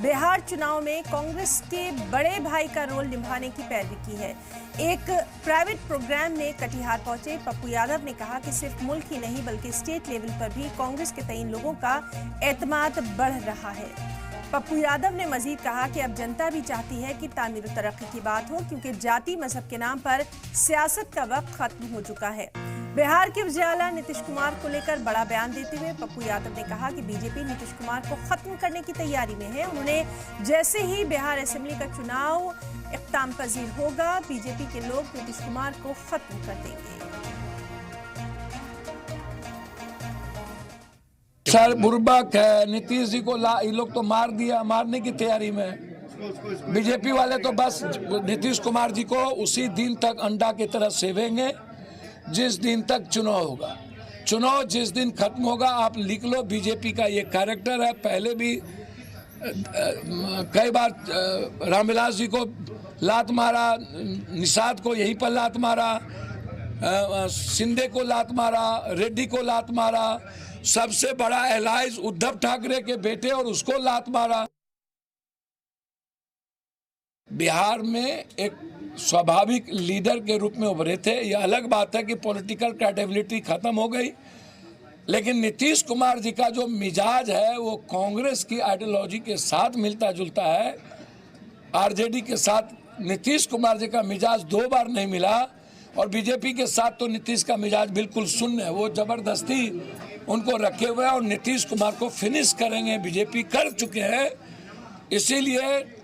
बिहार चुनाव में कांग्रेस के बड़े भाई का रोल निभाने की पैरवी की है। एक प्राइवेट प्रोग्राम में कटिहार पहुंचे पप्पू यादव ने कहा कि सिर्फ मुल्क ही नहीं बल्कि स्टेट लेवल पर भी कांग्रेस के तय लोगों का एतमाद बढ़ रहा है। पप्पू यादव ने मजीद कहा कि अब जनता भी चाहती है कि तामीर और तरक्की की बात हो, क्योंकि जाति मजहब के नाम पर सियासत का वक्त खत्म हो चुका है। बिहार के वज़ीर नीतीश कुमार को लेकर बड़ा बयान देते हुए पप्पू यादव ने कहा कि बीजेपी नीतीश कुमार को खत्म करने की तैयारी में है। उन्होंने जैसे ही बिहार असेंबली का चुनाव इख्तिताम पजीर होगा, बीजेपी के लोग नीतीश कुमार को खत्म कर देंगे। सर बुर्बक है, नीतीश जी को ये लोग तो मार दिया, मारने की तैयारी में। बीजेपी वाले तो बस नीतीश कुमार जी को उसी दिन तक अंडा की तरह सेवेंगे जिस दिन तक चुनाव होगा। चुनाव जिस दिन खत्म होगा, आप लिख लो, बीजेपी का ये कैरेक्टर है। पहले भी कई बार रामविलास जी को लात मारा, निषाद को यहीं पर लात मारा, शिंदे को लात मारा, रेड्डी को लात मारा, सबसे बड़ा एलाइज उद्धव ठाकरे के बेटे और उसको लात मारा। बिहार में एक स्वाभाविक लीडर के रूप में उभरे थे। यह अलग बात है कि पॉलिटिकल क्रेडिबिलिटी खत्म हो गई, लेकिन नीतीश कुमार जी का जो मिजाज है वो कांग्रेस की आइडियोलॉजी के साथ मिलता जुलता है। आरजेडी के साथ नीतीश कुमार जी का मिजाज 2 बार नहीं मिला, और बीजेपी के साथ तो नीतीश का मिजाज बिल्कुल शून्य है। वो जबरदस्ती उनको रखे हुए हैं और नीतीश कुमार को फिनिश करेंगे, बीजेपी कर चुके हैं। इसीलिए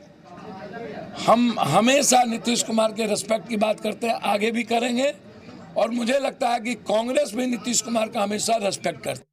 हम हमेशा नीतीश कुमार के रिस्पेक्ट की बात करते हैं, आगे भी करेंगे, और मुझे लगता है कि कांग्रेस भी नीतीश कुमार का हमेशा रिस्पेक्ट करती है।